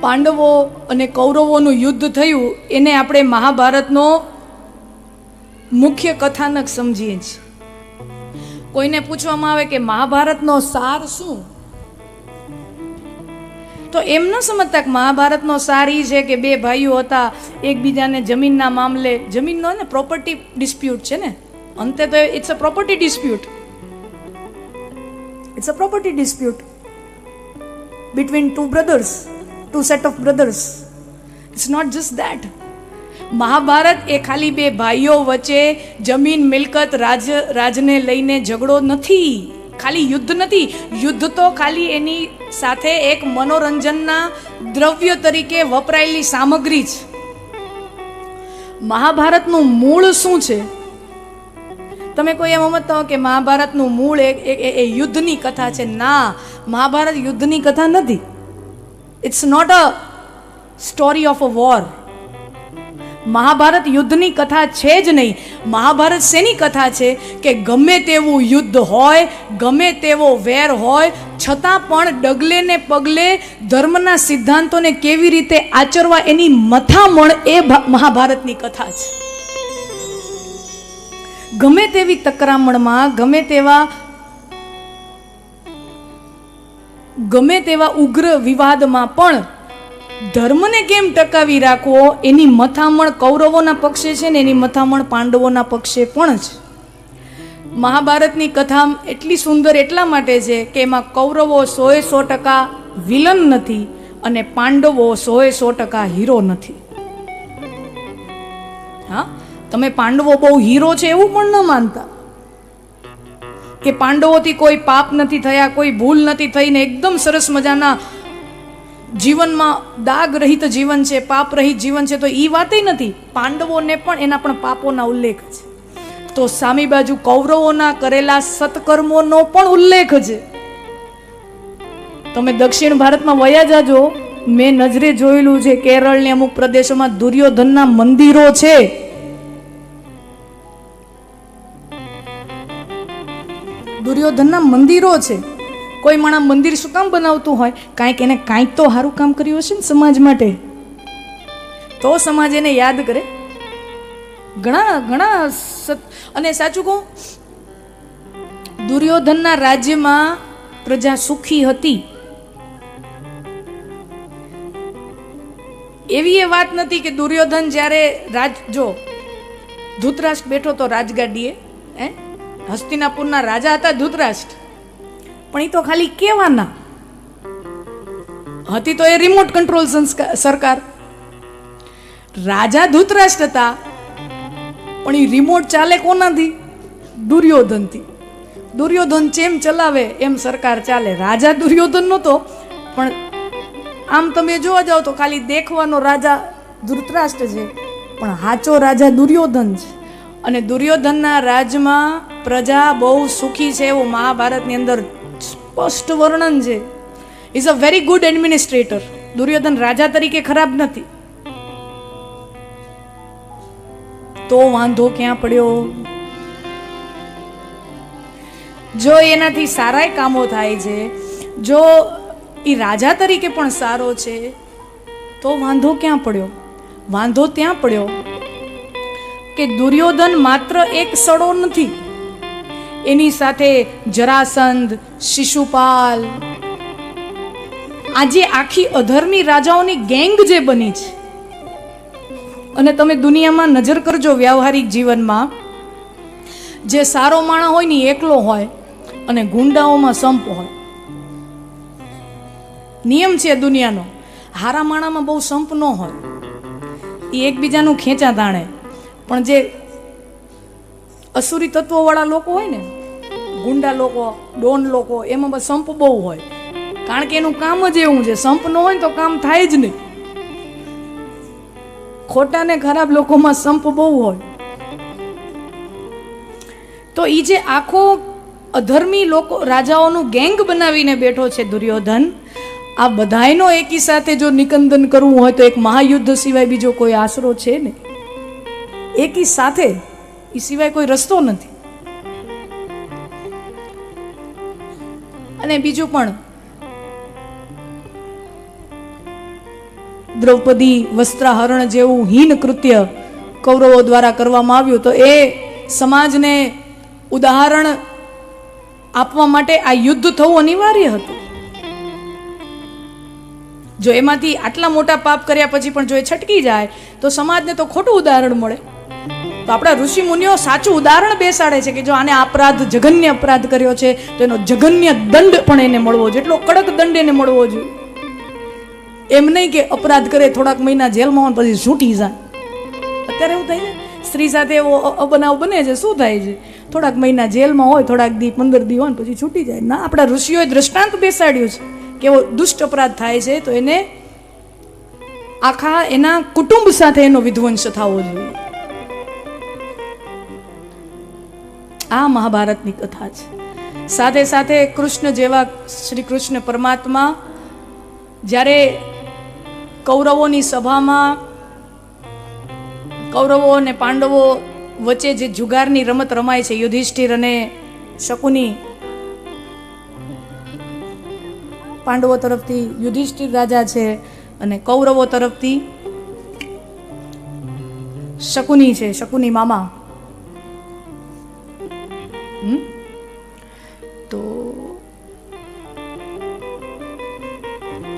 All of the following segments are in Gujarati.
પાંડવો અને કૌરવોનું યુદ્ધ થયું એને આપણે મહાભારતનો મુખ્ય કથાનક સમજીએ છીએ. કોઈને પૂછવામાં આવે કે મહાભારતનો સાર શું, તો એમ ન સમજતા કે મહાભારતનો સાર એ છે કે બે ભાઈઓ હતા, એકબીજાને જમીનના મામલે, જમીનનો ને પ્રોપર્ટી ડિસ્પ્યુટ છે ને, અંતે તો it's a property dispute, it's a property dispute between two set of brothers. It's not just that. Mahabharata એ ખાલી બે ભાઈઓ વચ્ચે જમીન મિલકત રાજને લઈને ઝઘડો નથી, ખાલી યુદ્ધ નથી. યુદ્ધ તો ખાલી એની સાથે એક મનોરંજનના દ્રવ્ય તરીકે વપરાયેલી સામગ્રી છે. મહાભારતનું મૂળ શું છે? તમે કોઈ એમ સમજતા હો કે મહાભારતનું મૂળ એ યુદ્ધની કથા છે? ના, મહાભારત યુદ્ધની કથા નથી. It's not a story of a war. Mahabharat યુદ્ધની કથા છે જ નહીં. મહાભારત શેની કથા છે કે ગમે તેવું યુદ્ધ હોય, ગમે તેવો વેર હોય, છતાં પણ ડગલે ને પગલે ધર્મના સિદ્ધાંતોને કેવી રીતે આચરવા એની મથામણ એ મહાભારતની કથા છે. ગમે તેવી તકરામણમાં, ગમે તેવા ઉગ્ર વિવાદમાં પણ ધર્મને કેમ ટકાવી રાખવો એની મથામણ કૌરવોના પક્ષે છે ને એની મથામણ પાંડવોના પક્ષે પણ છે. મહાભારતની કથા એટલી સુંદર એટલા માટે છે કે એમાં કૌરવો 100% વિલન નથી અને પાંડવો 100% હીરો નથી. હા, તમે પાંડવો બહુ હીરો છે એવું પણ ન માનતા, કે પાંડવોથી કોઈ પાપ નથી થયા, કોઈ ભૂલ નથી થઈ ને એકદમ સરસ મજાના જીવનમાં દાગ રહિત જીવન છે, પાપ રહિત જીવન છે, તો એ વાતે નથી. પાંડવોને પણ એના પણ પાપોના ઉલ્લેખ છે. તો સામી બાજુ કૌરવોના કરેલા સત્કર્મોનો પણ ઉલ્લેખ છે. તમે દક્ષિણ ભારતમાં વયા જાજો, મેં નજરે જોયેલું છે કેરળને અમુક પ્રદેશોમાં દુર્યોધનના મંદિરો છે. દુર્યોધનના મંદિરો છે. કોઈ માણસ મંદિર શું કામ બનાવતું હોય? કાંઈક એને કાંઈક તો સારું કામ કર્યું હશે ને સમાજ માટે, તો સમાજ એને યાદ કરે. ઘણા અને સાચું કહું, દુર્યોધનના રાજ્યમાં પ્રજા સુખી હતી એવી એ વાત નથી કે દુર્યોધન જ્યારે ધૃતરાષ્ટ્ર બેઠો તો રાજગાડીએ, હસ્તિનાપુરના રાજા હતા ધૃતરાષ્ટ્ર, પણ એ તો ખાલી કહેવાના હતી, તો એ રિમોટ કંટ્રોલ સરકાર. રાજા ધૃતરાષ્ટ્ર હતા પણ એ રિમોટ ચાલે કોનાથી? દુર્યોધનથી. દુર્યોધન જેમ ચલાવે એમ સરકાર ચાલે. રાજા દુર્યોધન નહોતો, પણ આમ તમે જોવા જાઓ તો ખાલી દેખવાનો રાજા ધૃતરાષ્ટ્ર છે, પણ સાચો રાજા દુર્યોધન છે. અને દુર્યોધનના રાજમાં પ્રજા બહુ સુખી છે એવું મહાભારતની અંદર સ્પષ્ટ વર્ણન છે. Is a very good administrator. Duryodhana રાજા તરીકે ખરાબ નથી. તો વાંધો ક્યાં પડ્યો? જો એનાથી સારા કામો થાય છે, જો એ રાજા તરીકે પણ સારો છે, તો વાંધો ક્યાં પડ્યો? વાંધો ત્યાં પડ્યો કે દુર્યોધન માત્ર એક સડો નથી, એની સાથે જરાસંધ, શિશુપાલ, આજે આખી અધર્મી રાજાઓની ગેંગ જે બની છે. અને તમે દુનિયામાં નજર કરજો, વ્યવહારિક જીવનમાં જે સારો માણસ હોય ને એકલો હોય અને ગુંડાઓમાં સંપ હોય. નિયમ છે દુનિયાનો, હારા માણામાં બહુ સંપ ન હોય, એ એકબીજાનું ખેંચા તાણે. પણ જે અસુરી તત્વોવાળા લોકો હોય ને, ગુંડા લોકો, ડોન લોકો, એમાં બસ સંપ બહુ હોય. કારણ કે એનું કામ જ એવું છે, સંપ ન હોય તો કામ થાય જ નહીં. ખોટા ને ખરાબ લોકોમાં સંપ બહુ હોય. તો એ જે આખો અધર્મી લોકો રાજાઓનું ગેંગ બનાવીને બેઠો છે દુર્યોધન, આ બધાયનો એકી સાથે જો નિકંદન કરવું હોય તો એક મહાયુદ્ધ સિવાય બીજો કોઈ આશરો છે ને. એકી સાથે એ સિવાય કોઈ રસ્તો નથી. અને બીજું પણ દ્રૌપદી વસ્ત્રાહરણ જેવું હીન કૃત્ય કૌરવો દ્વારા કરવામાં આવ્યું, તો એ સમાજને ઉદાહરણ આપવા માટે આ યુદ્ધ થવું અનિવાર્ય હતું. જો એમાંથી આટલા મોટા પાપ કર્યા પછી પણ જો એ છટકી જાય તો સમાજને તો ખોટું ઉદાહરણ મળે. તો આપણા ઋષિ મુનિઓ સાચું ઉદાહરણ બેસાડે છે કે જો આને અપરાધ, જઘન્ય અપરાધ કર્યો છે તો એનો જઘન્ય દંડ પણ એને મળવો જોઈએ, એટલો કડક દંડ એને મળવો જોઈએ. એમ નહીં કે અપરાધ કરે, થોડાક મહિના જેલમાં હોય પછી છૂટી જાય. અત્યારે એવું થાય છે, સ્ત્રી સાથે એવો અબનાવ બને છે, શું થાય છે, થોડાક મહિના જેલમાં હોય, થોડાક દી 15 દી હોય પછી છૂટી જાય. ના, આપણા ઋષિઓએ દ્રષ્ટાંત બેસાડ્યું છે કે એવો દુષ્ટ અપરાધ થાય છે તો એને આખા એના કુટુંબ સાથે એનો વિધ્વંસ થવો જોઈએ. આ મહાભારતની કથા છે. સાથે સાથે કૃષ્ણ જેવા શ્રી કૃષ્ણ પરમાત્મા જ્યારે કૌરવોની સભામાં કૌરવો અને પાંડવો વચ્ચે જે જુગારની રમત રમાય છે, યુધિષ્ઠિર અને શકુની, પાંડવો તરફથી યુધિષ્ઠિર રાજા છે અને કૌરવો તરફથી શકુની છે, શકુની મામા. તો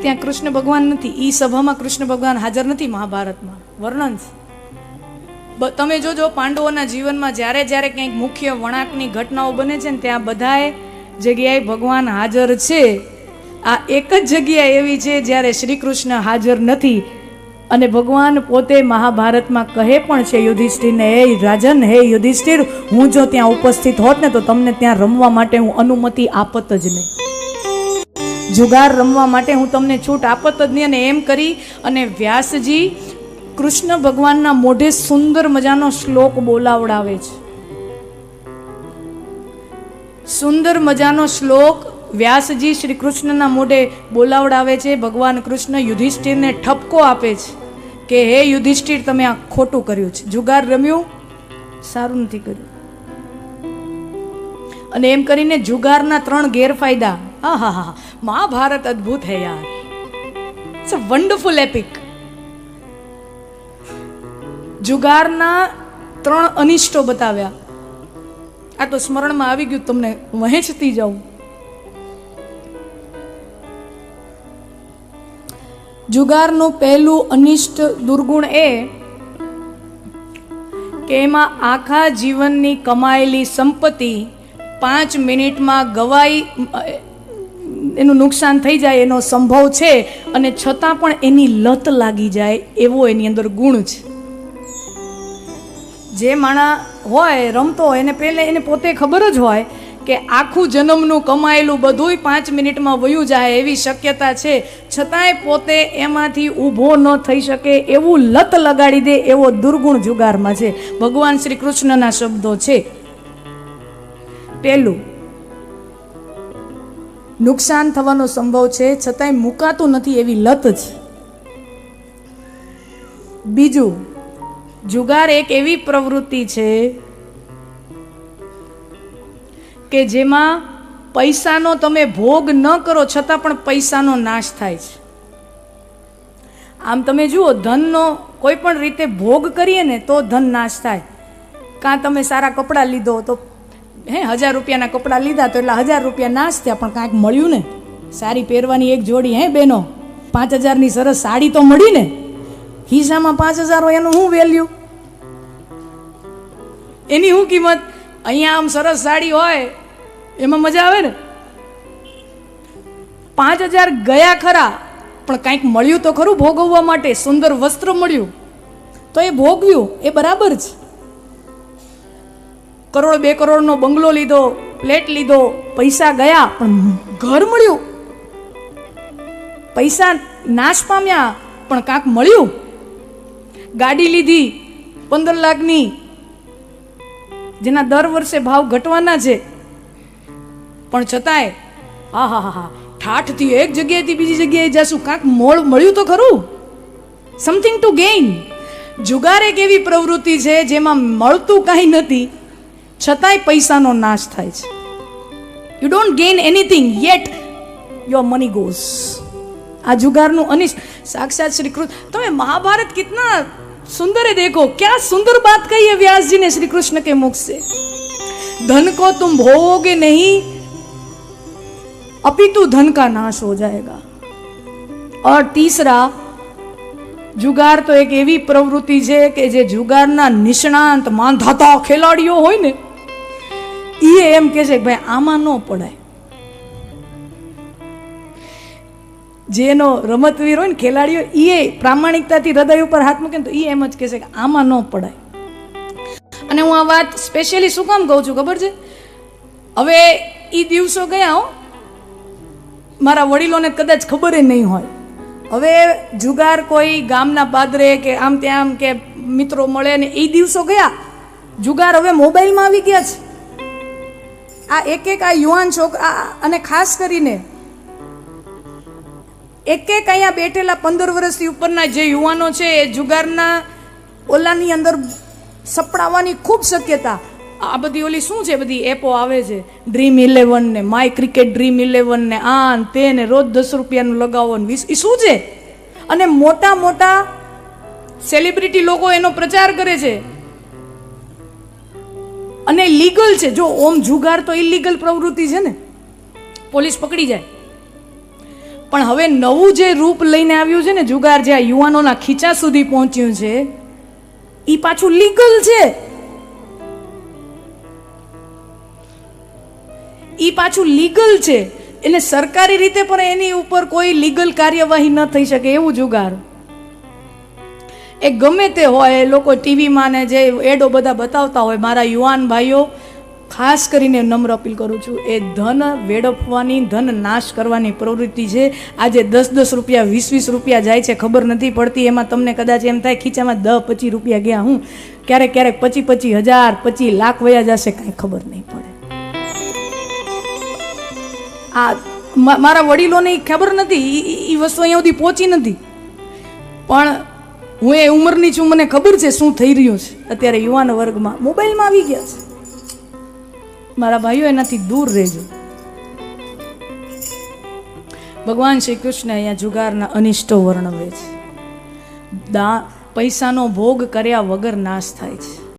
ત્યાં કૃષ્ણ ભગવાન નથી, ઈ સભામાં કૃષ્ણ ભગવાન હાજર નથી. મહાભારતમાં વર્ણન છે. તમે જોજો પાંડવોના જીવનમાં જ્યારે જ્યારે કંઈક મુખ્ય વળાંકની ઘટનાઓ બને છે ને ત્યાં બધાએ જગ્યાએ ભગવાન હાજર છે. આ એક જ જગ્યા એવી છે જ્યારે શ્રી કૃષ્ણ હાજર નથી અને ભગવાન પોતે મહાભારતમાં કહે પણ છે યુધિષ્ઠિરને, હે રાજન, હે યુધિષ્ઠિર, હું જો ત્યાં ઉપસ્થિત હોત ને તો તમને ત્યાં રમવા માટે હું અનુમતિ આપત જ નહીં, જુગાર રમવા માટે હું તમને છૂટ આપત જ નહીં. અને એમ કરી અને વ્યાસજી કૃષ્ણ ભગવાનના મોઢે સુંદર મજાનો શ્લોક બોલાવડાવે છે. સુંદર મજાનો શ્લોક વ્યાસજી શ્રી કૃષ્ણના મોઢે બોલાવડાવે છે. ભગવાન કૃષ્ણ યુધિષ્ઠિરને ઠપકો આપે છે કે હે યુધિષ્ઠિર, તમે આ ખોટું કર્યું છે, જુગાર રમ્યું, સારું નથી કર્યું. અને એમ કરીને જુગારના 3 ગેરફાયદા. હા હા હા, મહાભારત અદ્ભુત હે યાર, ઇટ્સ અ વન્ડરફુલ એપિક. જુગારના 3 અનિષ્ટો બતાવ્યા. આ તો સ્મરણમાં આવી ગયું, તમને વહેંચતી જાઉં. જુગારનું પહેલું અનિષ્ટ દુર્ગુણ એ કે એમાં આખા જીવનની કમાયેલી સંપત્તિ 5 મિનિટમાં ગવાઈ, એનું નુકસાન થઈ જાય એનો સંભવ છે, અને છતાં પણ એની લત લાગી જાય એવો એની અંદર ગુણ છે. જે માણસ હોય રમતો હોય એને પહેલે એને પોતે ખબર જ હોય કે આખું જન્મનું કમાયેલું બધુંય 5 મિનિટમાં વયું જાય એવી શક્યતા છે, છતાંય પોતે એમાંથી ઊભો ન થઈ શકે એવું લત લગાડી દે એવો દુર્ગુણ જુગારમાં છે. ભગવાન શ્રી કૃષ્ણના શબ્દો છે. પહેલું, નુકસાન થવાનો સંભવ છે છતાંય મુકાતું નથી એવી લત છે. બીજું, જુગાર એક એવી પ્રવૃત્તિ છે કે જેમાં પૈસાનો તમે ભોગ ન કરો છતાં પણ પૈસાનો નાશ થાય છે. આમ તમે જુઓ, ધનનો કોઈ પણ રીતે ભોગ કરીએ ને તો ધન નાશ થાય. કાં તમે સારા કપડાં લીધો તો 1000 રૂપિયાના કપડાં લીધા તો એટલા 1000 રૂપિયા નાશ થયા, પણ કાંઈક મળ્યું ને. સારી પહેરવાની એક જોડી, હે બહેનો, 5000ની સરસ સાડી તો મળી ને. ખિસ્સામાં 5000 હોય એનું શું વેલ્યુ, એની શું કિંમત? અહીંયા આમ સરસ સાડી હોય એમાં મજા આવે ને. 5000 ગયા ખરા, પણ કાંઈક મળ્યું તો ખરું ભોગવવા માટે. સુંદર વસ્ત્ર મળ્યું તો એ ભોગવ્યું, એ બરાબર છે. કરોડ 2 કરોડનો બંગલો લીધો, ફ્લેટ લીધો, પૈસા ગયા પણ ઘર મળ્યું. પૈસા નાશ પામ્યા પણ કાંક મળ્યું. ગાડી લીધી 15 લાખની, જેના દર વર્ષે ભાવ ઘટવાના છે, પણ છતાંય હા હા હા ઠાઠથી એક જગ્યાએથી બીજી જગ્યાએ જશું, કાંક મળ્યું તો ખરું, સમથિંગ ટુ ગેઇન. જુગાર એક એવી પ્રવૃત્તિ છે જેમાં મળતું કાંઈ નથી છતાંય પૈસાનો નાશ થાય છે. You don't gain anything yet your money goes. આ જુગારનું અનિષ્ટ साक्षात श्री कृष्ण। तुम्हें महाभारत कितना सुंदर है, देखो क्या सुंदर बात कही है व्यास जी ने श्री कृष्ण के मुख से। धन को तुम भोगोगे नहीं, अपितु धन का नाश हो जाएगा। और तीसरा, जुगार तो एक एवी प्रवृत्ति है कि जे जुगारना निष्णांत मानधाता खेलाड़ीओ होय ने ई एम कहे छे भाई आमा न पड़ाय। जेनो रमतवीर होय ने खेलाड़ीओ ई प्रामाणिकताथी हृदय पर हाथ मूके तो ई एम ज कहे छे के आमा न पड़ाय। अने हूँ आ वात स्पेशियली शुं काम कहूं छुं खबर छे, हवे ई दिवसो गया हो, मारा वडीलोने कदाच खबर नहीं होय। हवे जुगार कोई गामना पादरे के आम त्याम के मित्रों मळे ने ई दिवसो गया, जुगार हवे मोबाइल में आवी गया छे। आ एक आ युवान छोकरा अने खास करीने एक अहींया बेठेला 15 वर्षथी उपरना जे युवानो छे ए जुगारना ओलानी अंदर सपડાવવાની खूब शक्यता। आ बधी ओली शुं छे, बधी एपो आवे छे, ड्रीम 11 ने माय क्रिकेट ड्रीम 11 ने आन ते ने रोज 10 रुपयाનું लगाવો ને 20 ई શું છે। અને મોટા મોટા સેલિબ્રિટી લોકો એનો પ્રચાર કરે છે અને લીગલ છે। જો ઓમ જુગાર તો ઇલીગલ પ્રવૃત્તિ છે ને, પોલીસ પકડી જાય, પણ હવે નવું જે રૂપ લઈને આવ્યું છે ને જુગાર, જે આ યુવાનોના ખીચા સુધી પહોંચ્યું છે, ઈ પાછું લીગલ છે। ઈ પાછું લીગલ છે, એટલે સરકારી રીતે પણ એની ઉપર કોઈ લીગલ કાર્યવાહી ન થઈ શકે એવું જુગાર। એ ગમે તે હોય, લોકો ટીવીમાં ને જે એડો બધા બતાવતા હોય, મારા યુવાન ભાઈઓ ખાસ કરીને નમ્ર અપીલ કરું છું, એ ધન વેડફવાની, ધન નાશ કરવાની પ્રવૃત્તિ છે। આજે 10-10 રૂપિયા 20-20 રૂપિયા જાય છે, ખબર નથી પડતી। એમાં તમને કદાચ એમ થાય ખીચામાં 10-25 રૂપિયા ગયા, હું ક્યારેક ક્યારેક 25-25 હજાર 25 લાખ વયા જશે, કાંઈ ખબર નહીં પડે। આ મારા વડીલોને ખબર નથી, એ વસ્તુ અહીંયા સુધી પહોંચી નથી, પણ હું એ ઉંમરની છું, મને ખબર છે શું થઈ રહ્યું છે અત્યારે યુવાન વર્ગમાં। મોબાઈલમાં આવી ગયા છે। મારા ભાઈઓ એનાથી दूर રહેજો। ભગવાન શ્રી કૃષ્ણ અહીંયા જુગારના અનિષ્ટો વર્ણવે છે। પૈસાનો ભોગ કર્યા વગર નાશ થાય છે।